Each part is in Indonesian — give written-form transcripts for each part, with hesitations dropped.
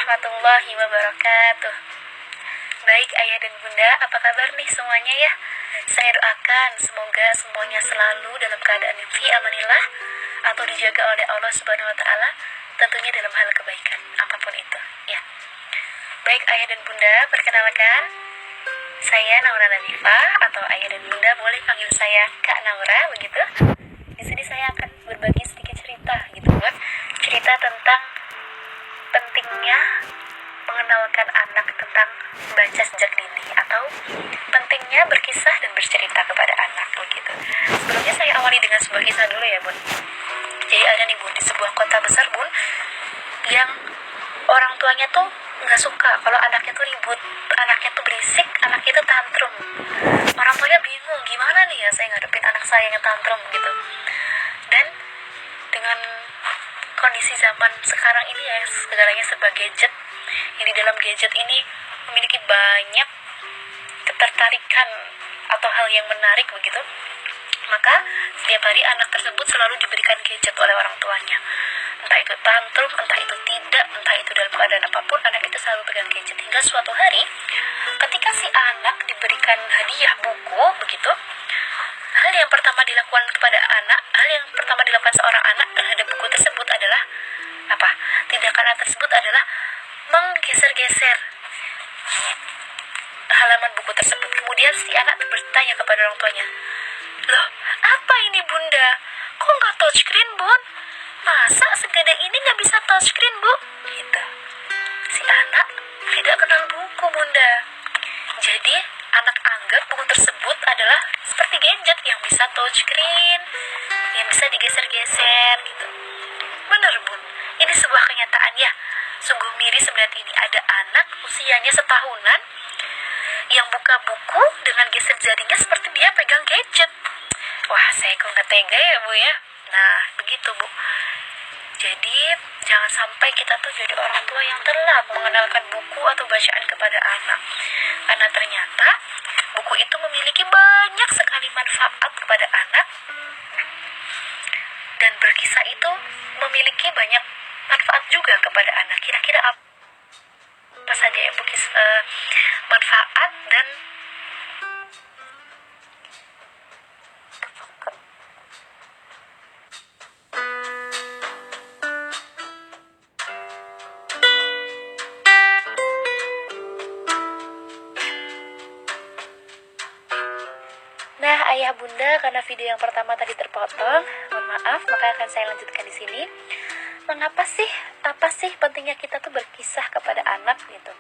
warahmatullahi wabarakatuh. Baik ayah dan bunda, apa kabar nih semuanya ya? Saya doakan semoga semuanya selalu dalam keadaan yang fi amanillah atau dijaga oleh Allah Subhanahu wa taala, tentunya dalam hal kebaikan apapun itu, ya. Baik ayah dan bunda, perkenalkan saya Naura Nadifa, atau ayah dan bunda boleh panggil saya Kak Naura begitu. Di sini saya akan berbagi sedikit cerita gitu kan. Cerita tentang pentingnya mengenalkan anak tentang baca sejak dini, atau pentingnya berkisah dan bercerita kepada anak begitu. Sebelumnya saya awali dengan sebuah kisah dulu ya bun. Jadi ada nih bun, di sebuah kota besar bun, yang orang tuanya tuh nggak suka kalau anaknya tuh ribut, anaknya tuh berisik, anaknya tuh tantrum. Orang tuanya bingung gimana nih ya saya ngadepin anak saya yang tantrum gitu. Dan dengan kondisi zaman sekarang ini ya, segalanya serba gadget, yang di dalam gadget ini memiliki banyak ketertarikan atau hal yang menarik begitu, maka setiap hari anak tersebut selalu diberikan gadget oleh orang tuanya. Entah itu tantrum, entah itu tidak, entah itu dalam keadaan apapun, anak itu selalu pegang gadget. Hingga suatu hari ketika si anak diberikan hadiah buku begitu, hal yang pertama dilakukan seorang anak terhadap buku tersebut adalah apa? Tindakan anak tersebut adalah menggeser-geser halaman buku tersebut. Kemudian si anak bertanya kepada orang tuanya, "Loh, apa ini bunda? Kok nggak touchscreen bun? Masa segede ini nggak bisa touchscreen bu?" Gitu. Si anak tidak kenal buku bunda. Jadi anak anggap buku tersebut adalah seperti gadget yang bisa touchscreen, yang bisa digeser-geser gitu. Bener bun, ini sebuah kenyataan ya. Sungguh miris melihat ini, ada anak usianya setahunan yang buka buku dengan geser jarinya seperti dia pegang gadget. Wah, saya kok nggak tega ya bu ya. Nah begitu bu. Jadi jangan sampai kita tuh jadi orang tua yang telat mengenalkan buku atau bacaan kepada anak, karena ternyata buku itu memiliki banyak sekali manfaat kepada anak, dan berkisah itu memiliki banyak manfaat juga kepada anak. Kira-kira apa saja yang manfaat dan Nah, ayah bunda, karena video yang pertama tadi terpotong, mohon maaf, maka akan saya lanjutkan di sini. Mengapa sih, apa sih pentingnya kita tuh berkisah kepada anak gitu?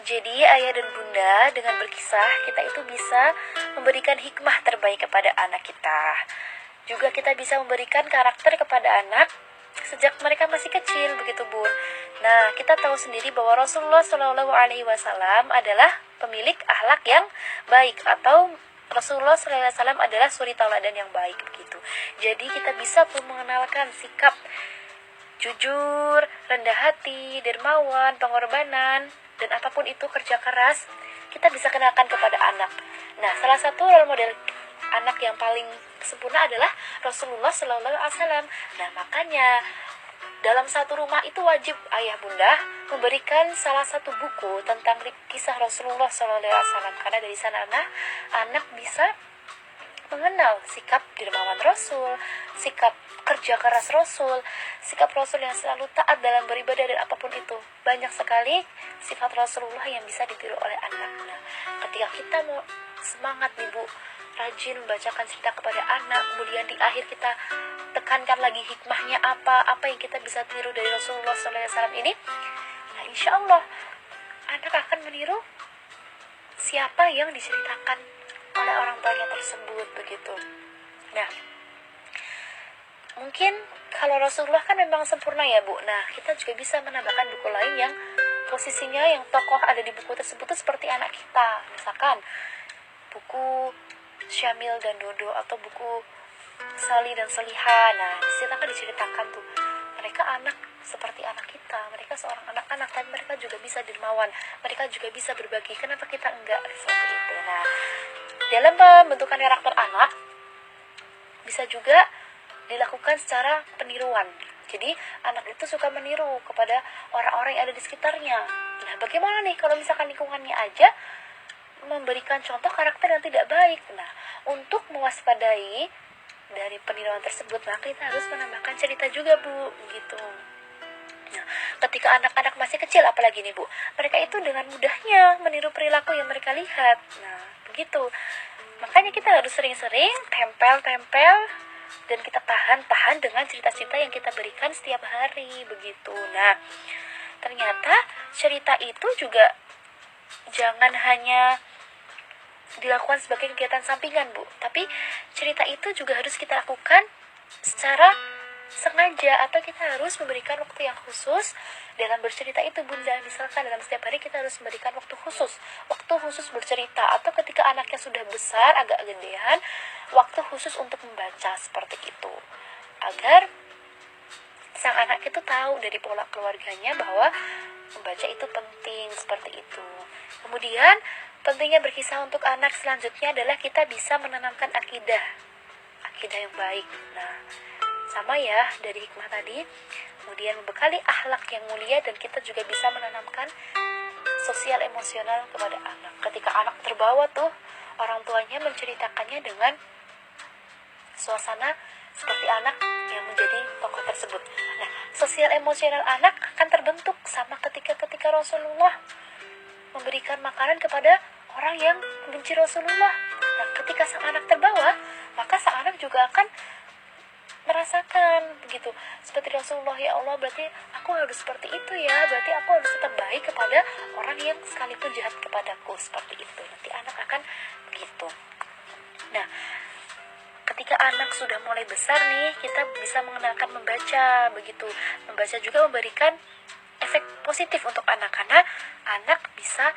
Jadi ayah dan bunda, dengan berkisah kita itu bisa memberikan hikmah terbaik kepada anak kita. Juga kita bisa memberikan karakter kepada anak sejak mereka masih kecil begitu bun. Nah, kita tahu sendiri bahwa Rasulullah Shallallahu Alaihi Wasallam adalah pemilik akhlak yang baik, atau Rasulullah Shallallahu Alaihi Wasallam adalah suri tauladan yang baik begitu. Jadi kita bisa pun mengenalkan sikap jujur, rendah hati, dermawan, pengorbanan, dan apapun itu kerja keras, kita bisa kenalkan kepada anak. Nah, salah satu role model anak yang paling sempurna adalah Rasulullah Shallallahu Alaihi Wasallam. Nah, makanya dalam satu rumah itu wajib ayah bunda memberikan salah satu buku tentang kisah Rasulullah Shallallahu Alaihi Wasallam, karena dari sana anak bisa mengenal sikap dermawan Rasul, sikap kerja keras Rasul, sikap Rasul yang selalu taat dalam beribadah dan apapun itu. Banyak sekali sifat Rasulullah yang bisa ditiru oleh anak. Nah, ketika kita mau semangat nih bu, rajin membacakan cerita kepada anak, kemudian di akhir kita tekankan lagi hikmahnya apa yang kita bisa tiru dari Rasulullah SAW ini. Nah, insya Allah anak akan meniru siapa yang diceritakan oleh orang tuanya tersebut begitu. Nah, mungkin kalau Rasulullah kan memang sempurna ya bu. Nah, kita juga bisa menambahkan buku lain yang posisinya yang tokoh ada di buku tersebut itu seperti anak kita. Misalkan buku Syamil dan Dodo, atau buku Sali dan Seliha. Nah, disitu akan diceritakan tuh mereka anak seperti anak kita, mereka seorang anak-anak, tapi mereka juga bisa dermawan, mereka juga bisa berbagi. Kenapa kita enggak seperti itu? Nah, dalam pembentukan karakter anak bisa juga dilakukan secara peniruan. Jadi anak itu suka meniru kepada orang-orang yang ada di sekitarnya. Nah, bagaimana nih kalau misalkan lingkungannya aja memberikan contoh karakter yang tidak baik? Nah, untuk mewaspadai dari peniruan tersebut, maka kita harus menambahkan cerita juga, Bu, gitu. Nah, ketika anak-anak masih kecil apalagi nih, Bu, mereka itu dengan mudahnya meniru perilaku yang mereka lihat. Nah, begitu. Makanya kita harus sering-sering tempel-tempel dan kita tahan dengan cerita-cerita yang kita berikan setiap hari, begitu. Nah, ternyata cerita itu juga jangan hanya dilakukan sebagai kegiatan sampingan, Bu, tapi cerita itu juga harus kita lakukan secara sengaja, atau kita harus memberikan waktu yang khusus dalam bercerita itu, Bunda. Misalkan dalam setiap hari kita harus memberikan waktu khusus bercerita, atau ketika anaknya sudah besar, agak gedean, waktu khusus untuk membaca, seperti itu, agar sang anak itu tahu dari pola keluarganya bahwa membaca itu penting, seperti itu. Kemudian pentingnya berkisah untuk anak selanjutnya adalah kita bisa menanamkan akidah yang baik. Nah, sama ya dari hikmah tadi, kemudian membekali akhlak yang mulia, dan kita juga bisa menanamkan sosial emosional kepada anak. Ketika anak terbawa tuh, orang tuanya menceritakannya dengan suasana seperti anak yang menjadi tokoh tersebut. Nah, sosial emosional anak akan terbentuk sama ketika Rasulullah memberikan makanan kepada orang yang membenci Rasulullah. Nah, ketika sang anak terbawa, maka sang anak juga akan merasakan begitu, seperti Rasulullah, ya Allah, berarti aku harus seperti itu ya, berarti aku harus tetap baik kepada orang yang sekalipun jahat kepadaku, seperti itu. Nanti anak akan begitu. Nah, ketika anak sudah mulai besar nih, kita bisa mengenalkan membaca, begitu. Membaca juga memberikan efek positif untuk anak, karena anak bisa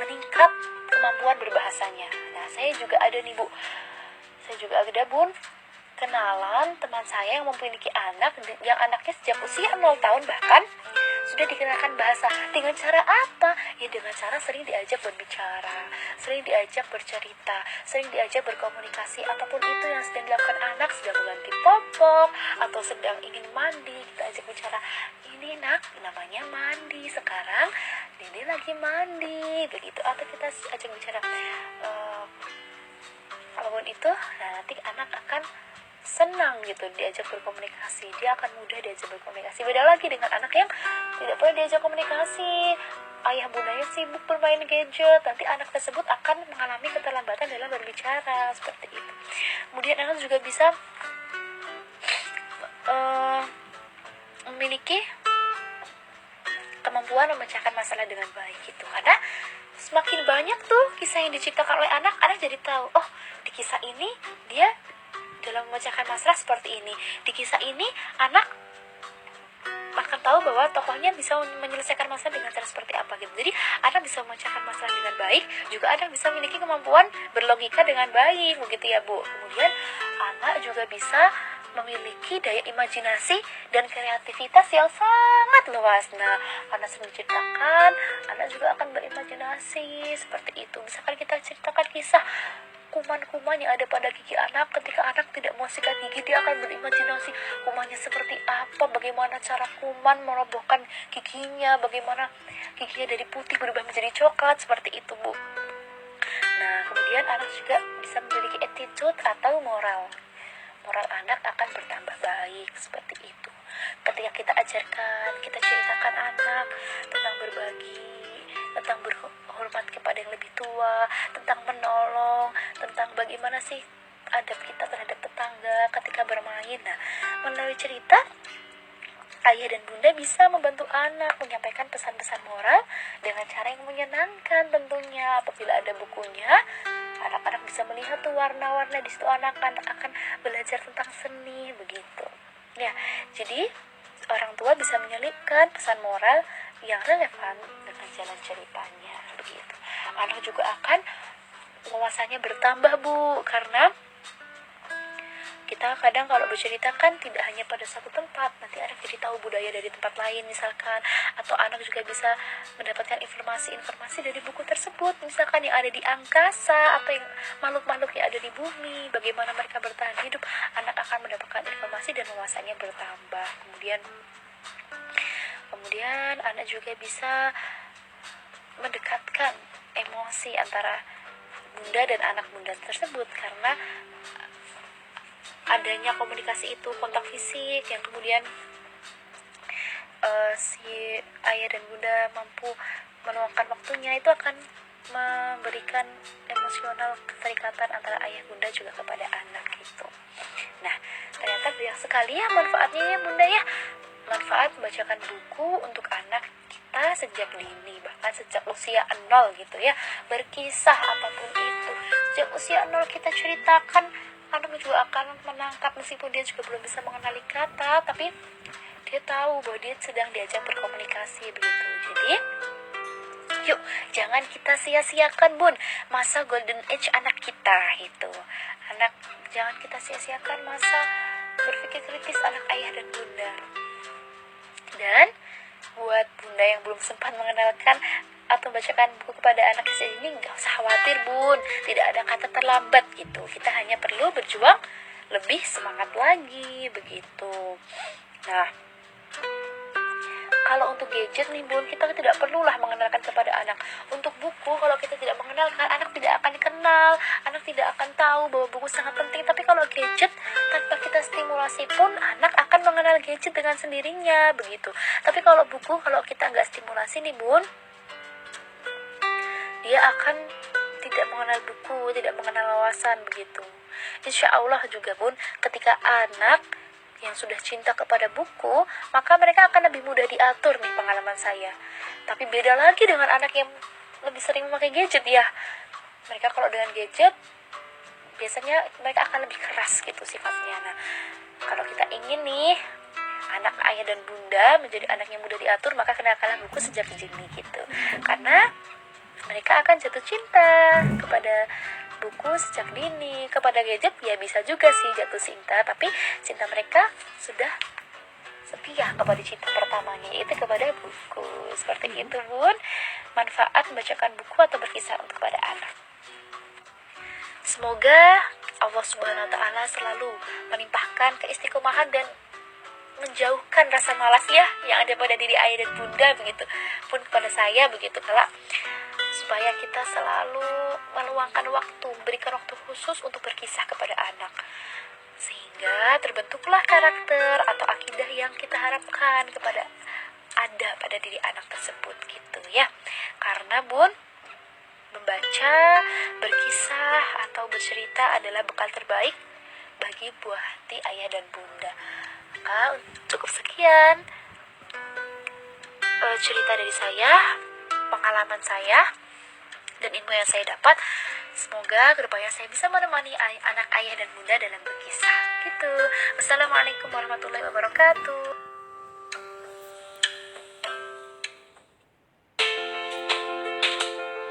meningkat kemampuan berbahasanya. Nah, saya juga ada nih, Bu, saya juga ada, Bun, kenalan teman saya yang memiliki anak, yang anaknya sejak usia 0 tahun bahkan sudah dikenalkan bahasa. Dengan cara apa? Ya dengan cara sering diajak berbicara, sering diajak bercerita, sering diajak berkomunikasi. Apapun itu yang sedang dilakukan anak, sedang mengganti popok atau sedang ingin mandi, kita ajak bicara, ini nak, namanya mandi sekarang, Dede lagi mandi, begitu. Atau kita ajak bicara apapun itu, nah nanti anak akan senang gitu diajak berkomunikasi, dia akan mudah diajak berkomunikasi. Beda lagi dengan anak yang tidak pernah diajak komunikasi, ayah bundanya sibuk bermain gadget, nanti anak tersebut akan mengalami keterlambatan dalam berbicara, seperti itu. Kemudian anak juga bisa memiliki kemampuan memecahkan masalah dengan baik gitu, karena semakin banyak tuh kisah yang diciptakan oleh anak jadi tahu, oh di kisah ini dia dalam memecahkan masalah seperti ini, di kisah ini anak akan tahu bahwa tokohnya bisa menyelesaikan masalah dengan cara seperti apa gitu. Jadi anak bisa memecahkan masalah dengan baik, juga anak bisa memiliki kemampuan berlogika dengan baik, begitu ya, Bu. Kemudian anak juga bisa memiliki daya imajinasi dan kreativitas yang sangat luas. Nah, karena sering diceritakan, anak juga akan berimajinasi seperti itu. Misalkan kita ceritakan kisah kuman-kuman yang ada pada gigi anak, ketika anak tidak mau sikat gigi, dia akan berimajinasi kumannya seperti apa, bagaimana cara kuman merobohkan giginya, bagaimana giginya dari putih berubah menjadi coklat, seperti itu, Bu. Nah, kemudian anak juga bisa memiliki attitude atau moral anak akan bertambah baik, seperti itu. Ketika kita ajarkan, kita ceritakan anak tentang berbagi, tentang berhormat kepada yang lebih tua, tentang menolong, tentang bagaimana sih adab kita terhadap tetangga ketika bermain. Nah, melalui cerita, ayah dan bunda bisa membantu anak menyampaikan pesan-pesan moral dengan cara yang menyenangkan tentunya. Apabila ada bukunya, anak-anak bisa melihat tuh warna-warna di situ, anak-anak akan belajar tentang seni, begitu. Ya, jadi orang tua bisa menyelipkan pesan moral yang relevan dengan jalan ceritanya, begitu. Anak juga akan wawasannya bertambah, Bu, karena kita kadang kalau bercerita kan tidak hanya pada satu tempat, nanti anak jadi tahu budaya dari tempat lain misalkan, atau anak juga bisa mendapatkan informasi-informasi dari buku tersebut, misalkan yang ada di angkasa atau yang makhluk-makhluk yang ada di bumi, bagaimana mereka bertahan hidup. Anak akan mendapatkan informasi dan wawasannya bertambah. Kemudian anak juga bisa mendekatkan emosi antara bunda dan anak bunda tersebut, karena adanya komunikasi itu, kontak fisik yang kemudian si ayah dan bunda mampu meluangkan waktunya, itu akan memberikan emosional keterikatan antara ayah bunda juga kepada anak gitu. Nah, ternyata banyak sekali ya manfaatnya ya bunda ya. Manfaat membacakan buku untuk anak kita sejak dini, bahkan sejak usia 0 gitu ya. Berkisah apapun itu, sejak usia 0 kita ceritakan, anak juga akan menangkap meskipun dia juga belum bisa mengenali kata, tapi dia tahu bahwa dia sedang diajak berkomunikasi begitu. Jadi yuk, jangan kita sia-siakan bun masa golden age anak kita itu. Jangan kita sia-siakan masa berpikir kritis anak ayah dan bunda. Dan buat bunda yang belum sempat mengenalkan atau bacakan buku kepada anak ini, gak usah khawatir bun, tidak ada kata terlambat gitu. Kita hanya perlu berjuang lebih semangat lagi begitu. Nah, kalau untuk gadget nih bun, kita tidak perlulah mengenalkan kepada anak. Untuk buku, kalau kita tidak mengenalkan, anak tidak akan kenal, anak tidak akan tahu bahwa buku sangat penting. Tapi kalau gadget, tanpa kita stimulasi pun, anak akan mengenal gadget dengan sendirinya begitu. Tapi kalau buku, kalau kita nggak stimulasi nih bun, dia akan tidak mengenal buku, tidak mengenal wawasan begitu. Insya Allah juga bun, ketika anak yang sudah cinta kepada buku, maka mereka akan lebih mudah diatur nih pengalaman saya. Tapi beda lagi dengan anak yang lebih sering memakai gadget ya. Mereka kalau dengan gadget, biasanya mereka akan lebih keras gitu sifatnya. Nah, kalau kita ingin nih anak ayah dan bunda menjadi anak yang mudah diatur, maka kenalkanlah buku sejak dini gitu. Karena mereka akan jatuh cinta kepada buku sejak dini. Kepada gadget ya bisa juga sih jatuh cinta, tapi cinta mereka sudah setia kepada cinta pertamanya, yaitu kepada buku. Seperti itu bun, manfaat membacakan buku atau berkisah untuk kepada anak. Semoga Allah Subhanahu wa Ta'ala selalu menimpahkan keistiqomahan dan menjauhkan rasa malas ya yang ada pada diri ayah dan bunda begitu pun kepada saya begitu kelak, supaya kita selalu meluangkan waktu, berikan waktu khusus untuk berkisah kepada anak, sehingga terbentuklah karakter atau akidah yang kita harapkan ada pada diri anak tersebut gitu ya. Karena bun, membaca, berkisah atau bercerita adalah bekal terbaik bagi buah hati ayah dan bunda. Maka cukup sekian cerita dari saya, pengalaman saya, dan ilmu yang saya dapat. Semoga kedepannya saya bisa menemani anak ayah dan bunda dalam berkisah gitu. Wassalamualaikum warahmatullahi wabarakatuh.